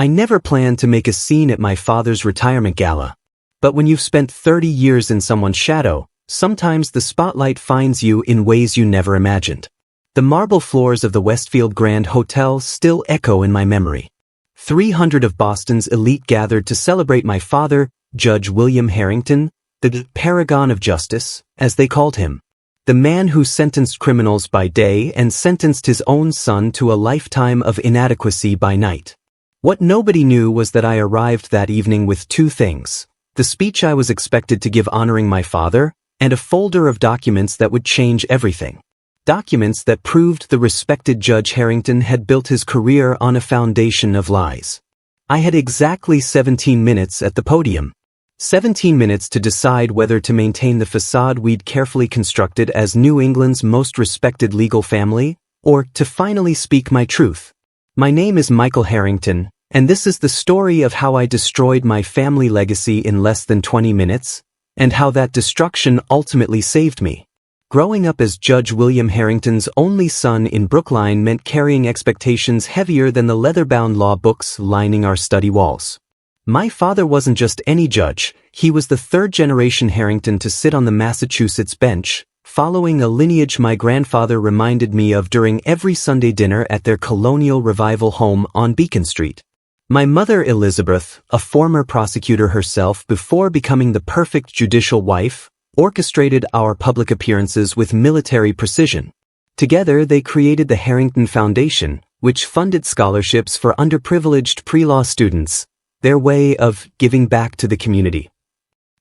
I never planned to make a scene at my father's retirement gala. But when you've spent 30 years in someone's shadow, sometimes the spotlight finds you in ways you never imagined. The marble floors of the Westfield Grand Hotel still echo in my memory. 300 of Boston's elite gathered to celebrate my father, Judge William Harrington, the paragon of justice, as they called him. The man who sentenced criminals by day and sentenced his own son to a lifetime of inadequacy by night. What nobody knew was that I arrived that evening with two things: the speech I was expected to give honoring my father, and a folder of documents that would change everything. Documents that proved the respected Judge Harrington had built his career on a foundation of lies. I had exactly 17 minutes at the podium. 17 minutes to decide whether to maintain the facade we'd carefully constructed as New England's most respected legal family, or to finally speak my truth. My name is Michael Harrington, and this is the story of how I destroyed my family legacy in less than 20 minutes, and how that destruction ultimately saved me. Growing up as Judge William Harrington's only son in Brookline meant carrying expectations heavier than the leather-bound law books lining our study walls. My father wasn't just any judge, he was the third-generation Harrington to sit on the Massachusetts bench, following a lineage my grandfather reminded me of during every Sunday dinner at their colonial revival home on Beacon Street. My mother Elizabeth, a former prosecutor herself before becoming the perfect judicial wife, orchestrated our public appearances with military precision. Together they created the Harrington Foundation, which funded scholarships for underprivileged pre-law students, their way of giving back to the community.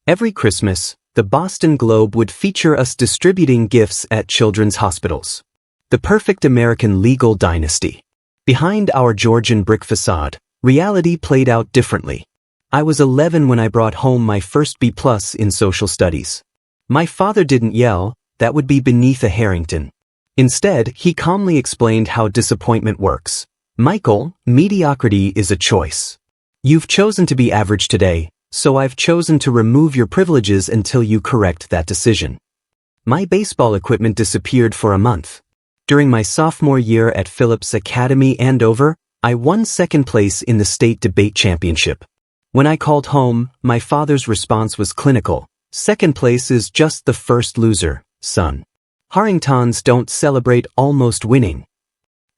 Every Christmas, the Boston Globe would feature us distributing gifts at children's hospitals. The perfect American legal dynasty. Behind our Georgian brick facade, reality played out differently. I was 11 when I brought home my first B+ in social studies. My father didn't yell, that would be beneath a Harrington. Instead, he calmly explained how disappointment works. Michael, mediocrity is a choice. You've chosen to be average today, so I've chosen to remove your privileges until you correct that decision. My baseball equipment disappeared for a month. During my sophomore year at Phillips Academy, Andover, I won second place in the state debate championship. When I called home, my father's response was clinical. Second place is just the first loser, son. Harringtons don't celebrate almost winning.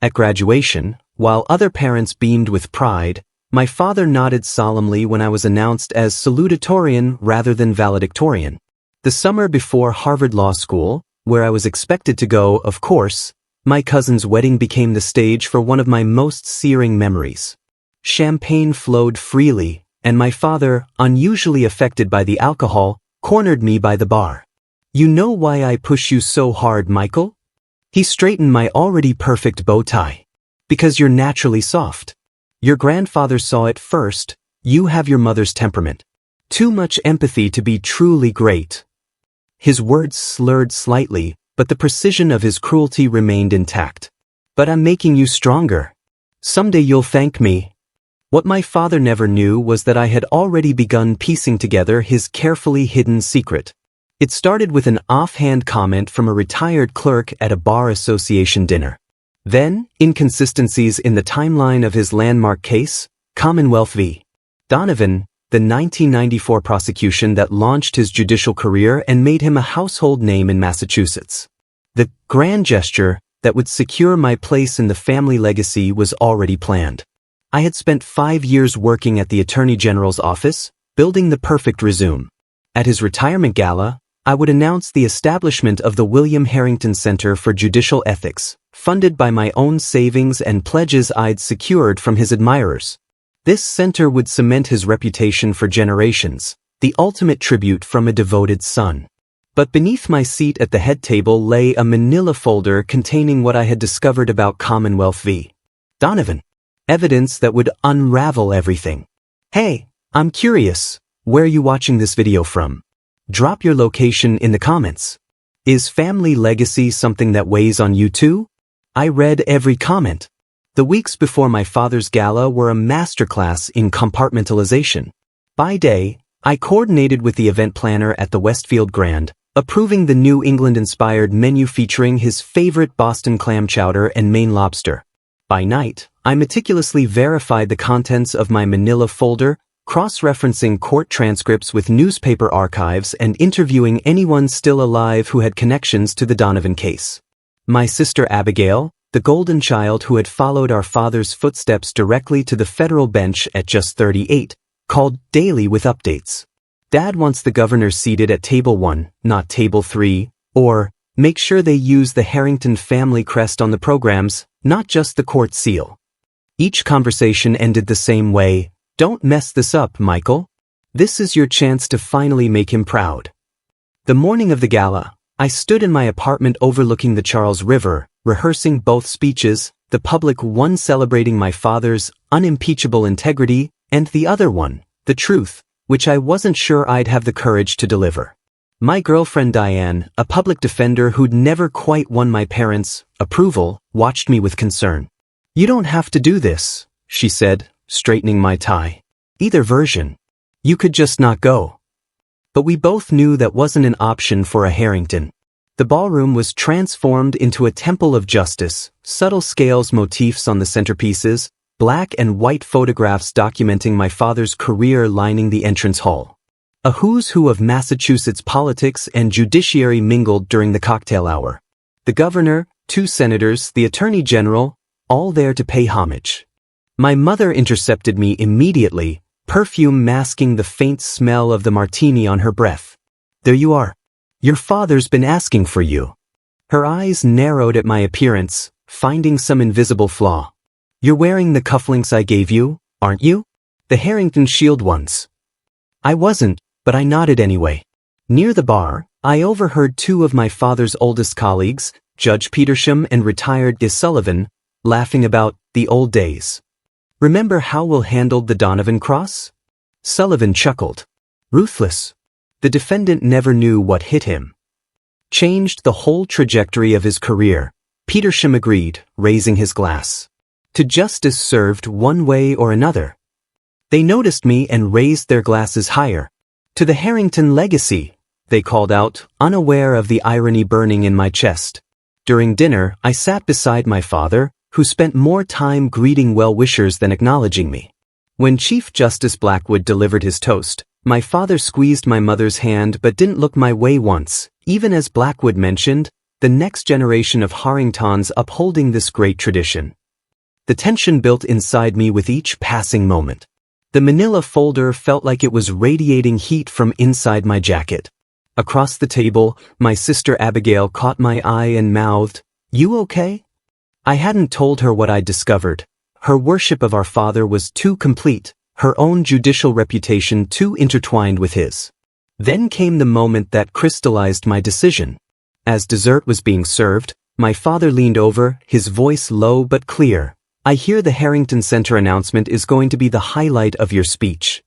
At graduation, while other parents beamed with pride, my father nodded solemnly when I was announced as salutatorian rather than valedictorian. The summer before Harvard Law School, where I was expected to go, of course, my cousin's wedding became the stage for one of my most searing memories. Champagne flowed freely, and my father, unusually affected by the alcohol, cornered me by the bar. "You know why I push you so hard, Michael?" He straightened my already perfect bow tie. "Because you're naturally soft. Your grandfather saw it first, you have your mother's temperament. Too much empathy to be truly great." His words slurred slightly, but the precision of his cruelty remained intact. "But I'm making you stronger. Someday you'll thank me." What my father never knew was that I had already begun piecing together his carefully hidden secret. It started with an offhand comment from a retired clerk at a bar association dinner. Then, inconsistencies in the timeline of his landmark case, Commonwealth v. Donovan, the 1994 prosecution that launched his judicial career and made him a household name in Massachusetts. The grand gesture that would secure my place in the family legacy was already planned. I had spent 5 years working at the Attorney General's office, building the perfect resume. At his retirement gala, I would announce the establishment of the William Harrington Center for Judicial Ethics, funded by my own savings and pledges I'd secured from his admirers. This center would cement his reputation for generations, the ultimate tribute from a devoted son. But beneath my seat at the head table lay a manila folder containing what I had discovered about Commonwealth v. Donovan. Evidence that would unravel everything. Hey, I'm curious, where are you watching this video from? Drop your location in the comments. Is family legacy something that weighs on you too? I read every comment. The weeks before my father's gala were a masterclass in compartmentalization. By day, I coordinated with the event planner at the Westfield Grand, approving the New England-inspired menu featuring his favorite Boston clam chowder and Maine lobster. By night, I meticulously verified the contents of my manila folder, cross-referencing court transcripts with newspaper archives and interviewing anyone still alive who had connections to the Donovan case. My sister Abigail, the golden child who had followed our father's footsteps directly to the federal bench at just 38, called daily with updates. Dad wants the governor seated at table 1, not table 3, or make sure they use the Harrington family crest on the programs, not just the court seal. Each conversation ended the same way. Don't mess this up, Michael. This is your chance to finally make him proud. The morning of the gala, I stood in my apartment overlooking the Charles River, rehearsing both speeches, the public one celebrating my father's unimpeachable integrity, and the other one, the truth, which I wasn't sure I'd have the courage to deliver. My girlfriend Diane, a public defender who'd never quite won my parents' approval, watched me with concern. "You don't have to do this," she said, straightening my tie. "Either version. You could just not go." But we both knew that wasn't an option for a Harrington. The ballroom was transformed into a temple of justice, subtle scales motifs on the centerpieces, black and white photographs documenting my father's career lining the entrance hall. A who's who of Massachusetts politics and judiciary mingled during the cocktail hour. The governor, 2 senators, the attorney general, all there to pay homage. My mother intercepted me immediately, perfume masking the faint smell of the martini on her breath. "There you are. Your father's been asking for you." Her eyes narrowed at my appearance, finding some invisible flaw. "You're wearing the cufflinks I gave you, aren't you? The Harrington Shield ones." I wasn't, but I nodded anyway. Near the bar, I overheard 2 of my father's oldest colleagues, Judge Petersham and retired Des Sullivan, laughing about the old days. "Remember how Will handled the Donovan cross?" Sullivan chuckled. "Ruthless. The defendant never knew what hit him. Changed the whole trajectory of his career," Petersham agreed, raising his glass. "To justice served one way or another." They noticed me and raised their glasses higher. "To the Harrington legacy," they called out, unaware of the irony burning in my chest. During dinner, I sat beside my father, who spent more time greeting well-wishers than acknowledging me. When Chief Justice Blackwood delivered his toast, my father squeezed my mother's hand but didn't look my way once, even as Blackwood mentioned, the next generation of Harringtons upholding this great tradition. The tension built inside me with each passing moment. The manila folder felt like it was radiating heat from inside my jacket. Across the table, my sister Abigail caught my eye and mouthed, "You okay?" I hadn't told her what I'd discovered. Her worship of our father was too complete, her own judicial reputation too intertwined with his. Then came the moment that crystallized my decision. As dessert was being served, my father leaned over, his voice low but clear. "I hear the Harrington Center announcement is going to be the highlight of your speech."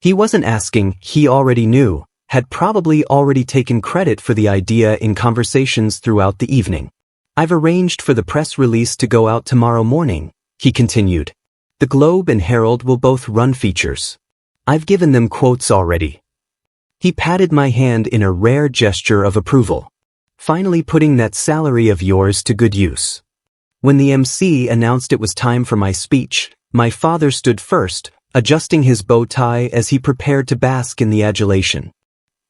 He wasn't asking, he already knew, had probably already taken credit for the idea in conversations throughout the evening. "I've arranged for the press release to go out tomorrow morning," he continued. "The Globe and Herald will both run features. I've given them quotes already." He patted my hand in a rare gesture of approval. "Finally putting that salary of yours to good use." When the MC announced it was time for my speech, my father stood first, adjusting his bow tie as he prepared to bask in the adulation.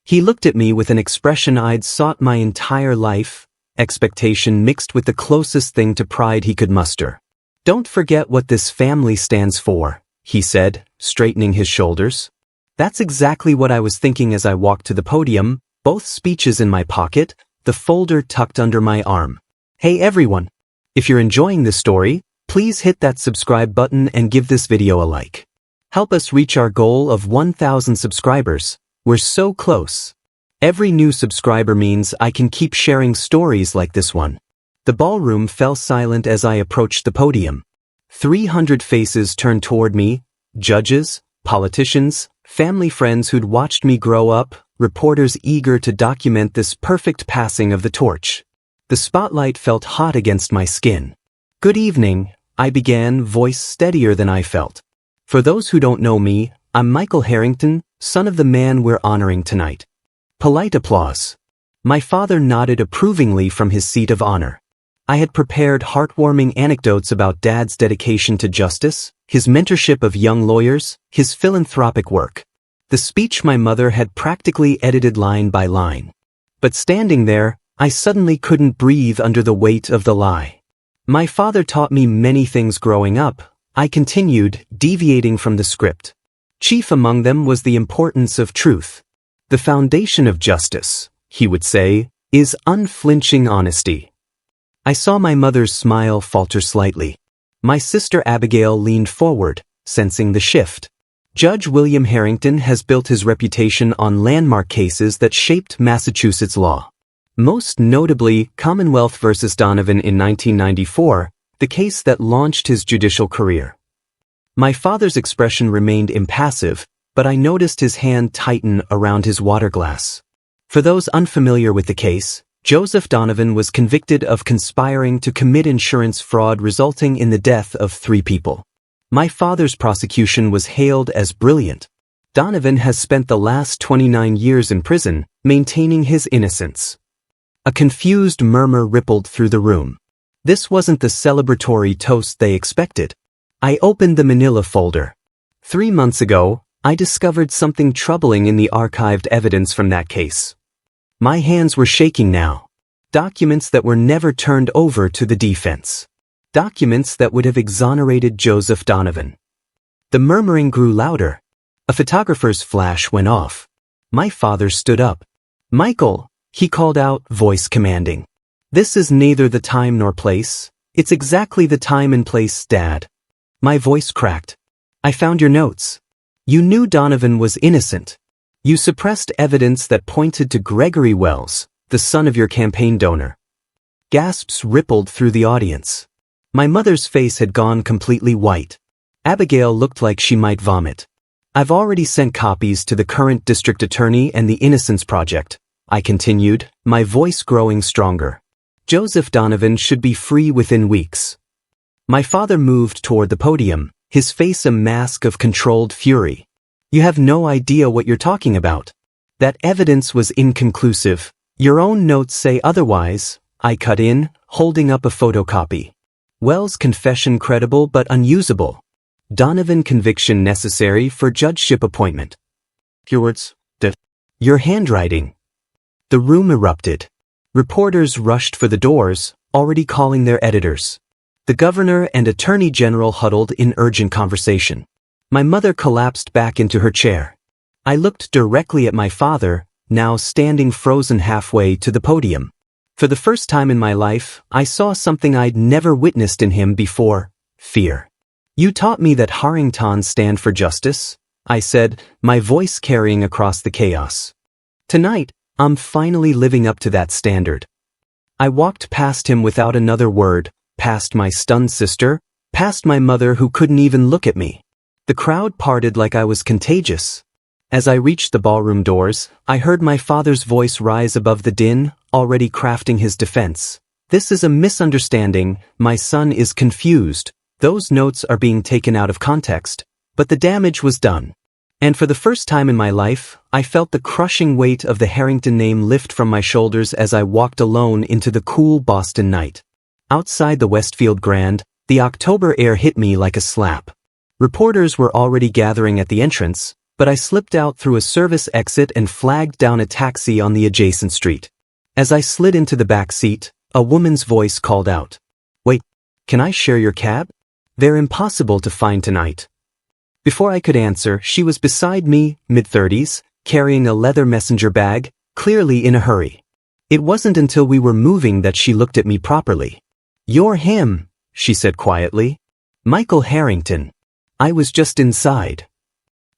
He looked at me with an expression I'd sought my entire life, expectation mixed with the closest thing to pride he could muster. "Don't forget what this family stands for," he said, straightening his shoulders. That's exactly what I was thinking as I walked to the podium, both speeches in my pocket, the folder tucked under my arm. Hey everyone! If you're enjoying this story, please hit that subscribe button and give this video a like. Help us reach our goal of 1,000 subscribers. We're so close. Every new subscriber means I can keep sharing stories like this one. The ballroom fell silent as I approached the podium. 300 faces turned toward me, judges, politicians, family friends who'd watched me grow up, reporters eager to document this perfect passing of the torch. The spotlight felt hot against my skin. "Good evening," I began, voice steadier than I felt. "For those who don't know me, I'm Michael Harrington, son of the man we're honoring tonight." Polite applause. My father nodded approvingly from his seat of honor. I had prepared heartwarming anecdotes about Dad's dedication to justice, his mentorship of young lawyers, his philanthropic work. The speech my mother had practically edited line by line. But standing there, I suddenly couldn't breathe under the weight of the lie. My father taught me many things growing up, I continued, deviating from the script. Chief among them was the importance of truth. The foundation of justice, he would say, is unflinching honesty. I saw my mother's smile falter slightly. My sister Abigail leaned forward, sensing the shift. Judge William Harrington has built his reputation on landmark cases that shaped Massachusetts law. Most notably, Commonwealth v. Donovan in 1994, the case that launched his judicial career. My father's expression remained impassive, but I noticed his hand tighten around his water glass. For those unfamiliar with the case, Joseph Donovan was convicted of conspiring to commit insurance fraud resulting in the death of 3 people. My father's prosecution was hailed as brilliant. Donovan has spent the last 29 years in prison, maintaining his innocence. A confused murmur rippled through the room. This wasn't the celebratory toast they expected. I opened the manila folder. 3 months ago, I discovered something troubling in the archived evidence from that case. My hands were shaking now. Documents that were never turned over to the defense. Documents that would have exonerated Joseph Donovan. The murmuring grew louder. A photographer's flash went off. My father stood up. "Michael," he called out, voice commanding. "This is neither the time nor place. It's exactly the time and place, Dad." My voice cracked. "I found your notes. You knew Donovan was innocent. You suppressed evidence that pointed to Gregory Wells, the son of your campaign donor." Gasps rippled through the audience. My mother's face had gone completely white. Abigail looked like she might vomit. "I've already sent copies to the current district attorney and the Innocence Project," I continued, my voice growing stronger. "Joseph Donovan should be free within weeks." My father moved toward the podium, his face a mask of controlled fury. "You have no idea what you're talking about. That evidence was inconclusive. Your own notes say otherwise," I cut in, holding up a photocopy. "Wells' confession credible but unusable. Donovan conviction necessary for judgeship appointment." "Your words, your handwriting." The room erupted. Reporters rushed for the doors, already calling their editors. The governor and attorney general huddled in urgent conversation. My mother collapsed back into her chair. I looked directly at my father, now standing frozen halfway to the podium. For the first time in my life, I saw something I'd never witnessed in him before: fear. "You taught me that Harringtons stand for justice," I said, my voice carrying across the chaos. "Tonight, I'm finally living up to that standard." I walked past him without another word, past my stunned sister, past my mother who couldn't even look at me. The crowd parted like I was contagious. As I reached the ballroom doors, I heard my father's voice rise above the din, already crafting his defense. "This is a misunderstanding, my son is confused. Those notes are being taken out of context. But the damage was done." And for the first time in my life, I felt the crushing weight of the Harrington name lift from my shoulders as I walked alone into the cool Boston night. Outside the Westfield Grand, the October air hit me like a slap. Reporters were already gathering at the entrance, but I slipped out through a service exit and flagged down a taxi on the adjacent street. As I slid into the back seat, a woman's voice called out, "Wait, can I share your cab? They're impossible to find tonight." Before I could answer, she was beside me, mid-30s, carrying a leather messenger bag, clearly in a hurry. It wasn't until we were moving that she looked at me properly. "You're him," she said quietly. "Michael Harrington. I was just inside."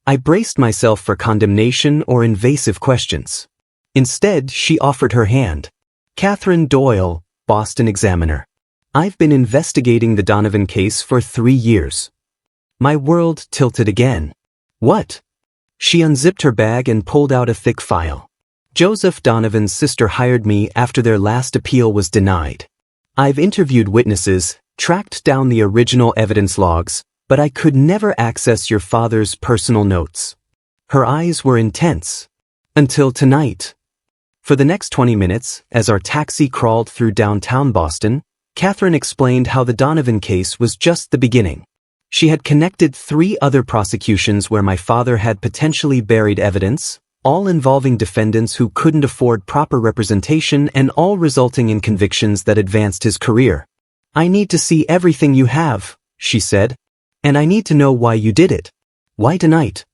I braced myself for condemnation or invasive questions. Instead, she offered her hand. "Catherine Doyle, Boston Examiner. I've been investigating the Donovan case for 3 years." My world tilted again. "What?" She unzipped her bag and pulled out a thick file. "Joseph Donovan's sister hired me after their last appeal was denied. I've interviewed witnesses, tracked down the original evidence logs, but I could never access your father's personal notes." Her eyes were intense. "Until tonight." For the next 20 minutes, as our taxi crawled through downtown Boston, Catherine explained how the Donovan case was just the beginning. She had connected 3 other prosecutions where my father had potentially buried evidence, all involving defendants who couldn't afford proper representation and all resulting in convictions that advanced his career. "I need to see everything you have," she said. "And I need to know why you did it." "Why tonight?"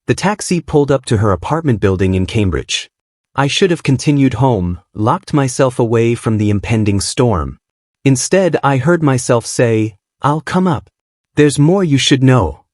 The taxi pulled up to her apartment building in Cambridge. I should have continued home, locked myself away from the impending storm. Instead, I heard myself say, "I'll come up. There's more you should know."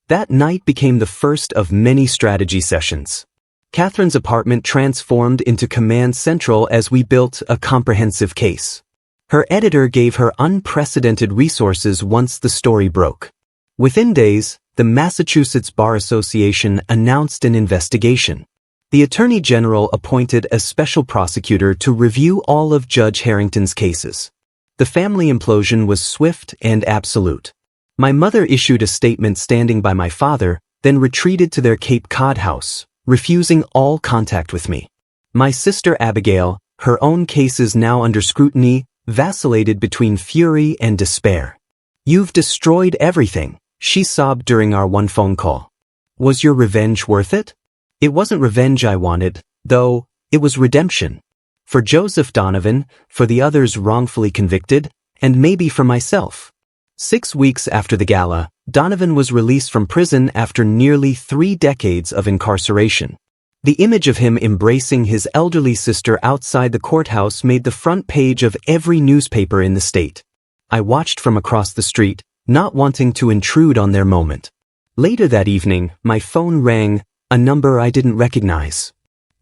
That night became the first of many strategy sessions. Catherine's apartment transformed into command central as we built a comprehensive case. Her editor gave her unprecedented resources once the story broke. Within days, the Massachusetts Bar Association announced an investigation. The Attorney General appointed a special prosecutor to review all of Judge Harrington's cases. The family implosion was swift and absolute. My mother issued a statement standing by my father, then retreated to their Cape Cod house, refusing all contact with me. My sister Abigail, her own cases now under scrutiny, vacillated between fury and despair. "You've destroyed everything," she sobbed during our one phone call. "Was your revenge worth it?" It wasn't revenge I wanted, though, it was redemption. For Joseph Donovan, for the others wrongfully convicted, and maybe for myself. 6 weeks after the gala, Donovan was released from prison after nearly 3 decades of incarceration. The image of him embracing his elderly sister outside the courthouse made the front page of every newspaper in the state. I watched from across the street, not wanting to intrude on their moment. Later that evening, my phone rang, a number I didn't recognize.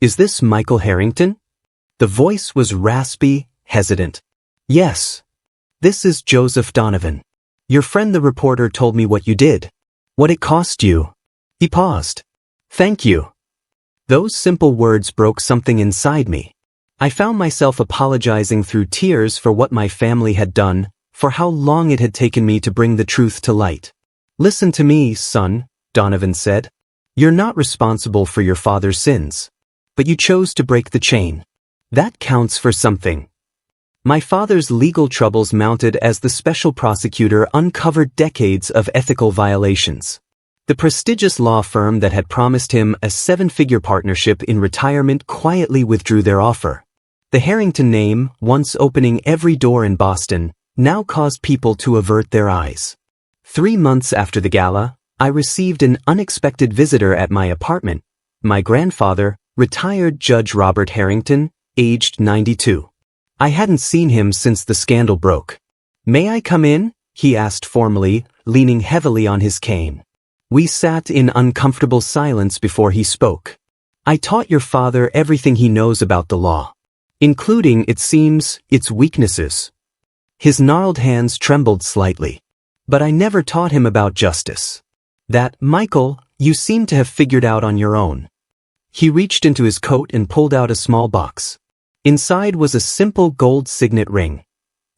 "Is this Michael Harrington?" The voice was raspy, hesitant. "Yes. This is Joseph Donovan. Your friend the reporter told me what you did. What it cost you." He paused. "Thank you." Those simple words broke something inside me. I found myself apologizing through tears for what my family had done, for how long it had taken me to bring the truth to light. "Listen to me, son," Donovan said. "You're not responsible for your father's sins. But you chose to break the chain. That counts for something." My father's legal troubles mounted as the special prosecutor uncovered decades of ethical violations. The prestigious law firm that had promised him a 7-figure partnership in retirement quietly withdrew their offer. The Harrington name, once opening every door in Boston, now caused people to avert their eyes. 3 months after the gala, I received an unexpected visitor at my apartment, my grandfather, retired Judge Robert Harrington, aged 92. I hadn't seen him since the scandal broke. "May I come in?" he asked formally, leaning heavily on his cane. We sat in uncomfortable silence before he spoke. "I taught your father everything he knows about the law, including, it seems, its weaknesses." His gnarled hands trembled slightly. "But I never taught him about justice. That, Michael, you seem to have figured out on your own." He reached into his coat and pulled out a small box. Inside was a simple gold signet ring.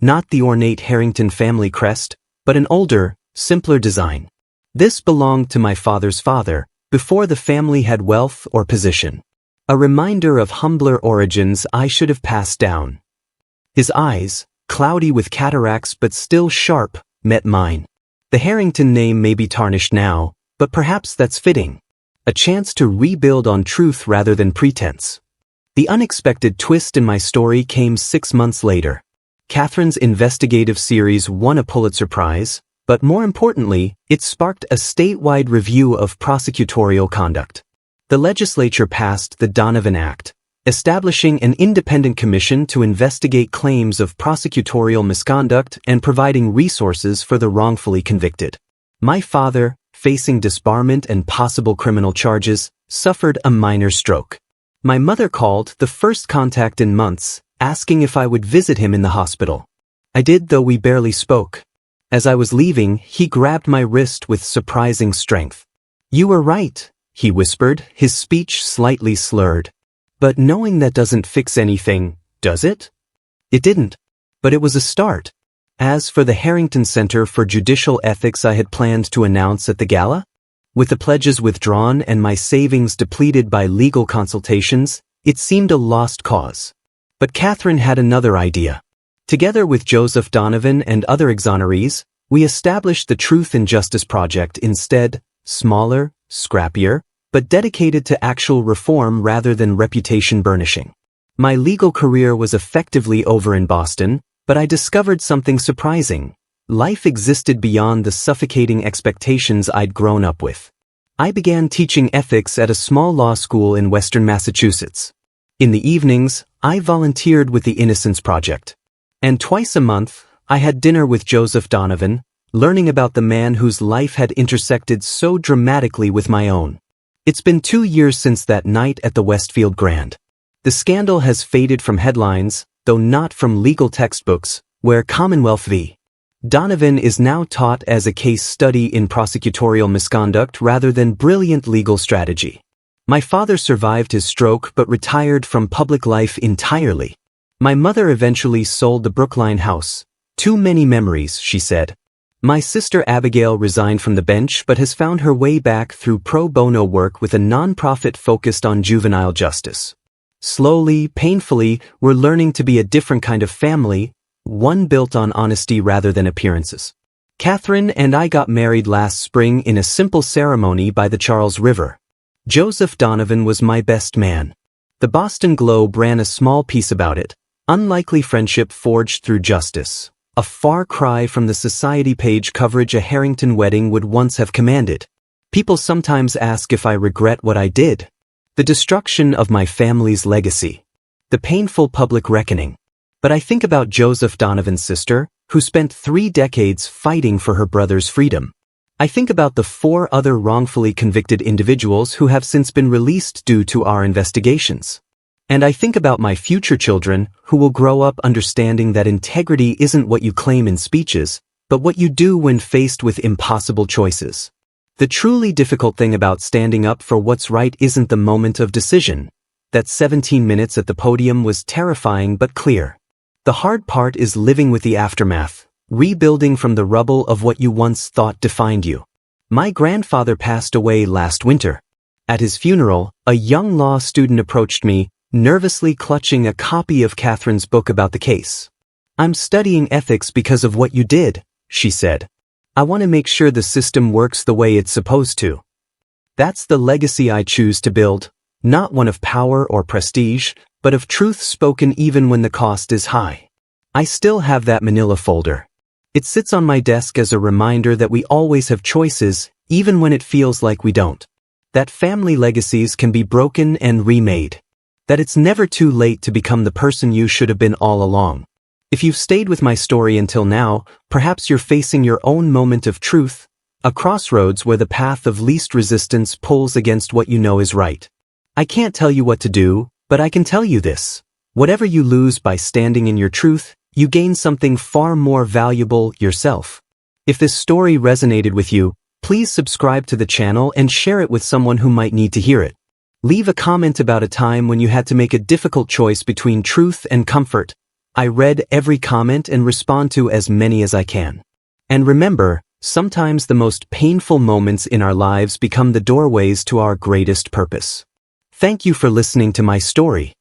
Not the ornate Harrington family crest, but an older, simpler design. This belonged to my father's father, before the family had wealth or position. A reminder of humbler origins I should have passed down. His eyes, cloudy with cataracts but still sharp, met mine. The Harrington name may be tarnished now, but perhaps that's fitting. A chance to rebuild on truth rather than pretense. The unexpected twist in my story came 6 months later. Catherine's investigative series won a Pulitzer Prize, but more importantly, it sparked a statewide review of prosecutorial conduct. The legislature passed the Donovan Act, establishing an independent commission to investigate claims of prosecutorial misconduct and providing resources for the wrongfully convicted. My father, facing disbarment and possible criminal charges, suffered a minor stroke. My mother called, the first contact in months, asking if I would visit him in the hospital. I did, though we barely spoke. As I was leaving, he grabbed my wrist with surprising strength. "You were right," he whispered, his speech slightly slurred. "But knowing that doesn't fix anything, does it?" It didn't. But it was a start. As for the Harrington Center for Judicial Ethics I had planned to announce at the gala, with the pledges withdrawn and my savings depleted by legal consultations, it seemed a lost cause. But Catherine had another idea. Together with Joseph Donovan and other exonerees, we established the Truth and Justice Project instead, smaller, scrappier, but dedicated to actual reform rather than reputation burnishing. My legal career was effectively over in Boston, but I discovered something surprising. Life existed beyond the suffocating expectations I'd grown up with. I began teaching ethics at a small law school in Western Massachusetts. In the evenings, I volunteered with the Innocence Project. And twice a month, I had dinner with Joseph Donovan, learning about the man whose life had intersected so dramatically with my own. It's been 2 years since that night at the Westfield Grand. The scandal has faded from headlines, though not from legal textbooks, where Commonwealth v. Donovan is now taught as a case study in prosecutorial misconduct rather than brilliant legal strategy. My father survived his stroke but retired from public life entirely. My mother eventually sold the Brookline house. Too many memories, she said. My sister Abigail resigned from the bench but has found her way back through pro bono work with a nonprofit focused on juvenile justice. Slowly, painfully, we're learning to be a different kind of family, one built on honesty rather than appearances. Catherine and I got married last spring in a simple ceremony by the Charles River. Joseph Donovan was my best man. The Boston Globe ran a small piece about it, unlikely friendship forged through justice, a far cry from the society page coverage a Harrington wedding would once have commanded. People sometimes ask if I regret what I did. The destruction of my family's legacy. The painful public reckoning. But I think about Joseph Donovan's sister, who spent 3 decades fighting for her brother's freedom. I think about the 4 other wrongfully convicted individuals who have since been released due to our investigations. And I think about my future children, who will grow up understanding that integrity isn't what you claim in speeches, but what you do when faced with impossible choices. The truly difficult thing about standing up for what's right isn't the moment of decision. That 17 minutes at the podium was terrifying but clear. The hard part is living with the aftermath, rebuilding from the rubble of what you once thought defined you. My grandfather passed away last winter. At his funeral, a young law student approached me, nervously clutching a copy of Catherine's book about the case. "I'm studying ethics because of what you did," she said. "I want to make sure the system works the way it's supposed to." That's the legacy I choose to build, not one of power or prestige, but of truth spoken even when the cost is high. I still have that manila folder. It sits on my desk as a reminder that we always have choices, even when it feels like we don't. That family legacies can be broken and remade. That it's never too late to become the person you should have been all along. If you've stayed with my story until now, perhaps you're facing your own moment of truth, a crossroads where the path of least resistance pulls against what you know is right. I can't tell you what to do, but I can tell you this. Whatever you lose by standing in your truth, you gain something far more valuable, yourself. If this story resonated with you, please subscribe to the channel and share it with someone who might need to hear it. Leave a comment about a time when you had to make a difficult choice between truth and comfort. I read every comment and respond to as many as I can. And remember, sometimes the most painful moments in our lives become the doorways to our greatest purpose. Thank you for listening to my story.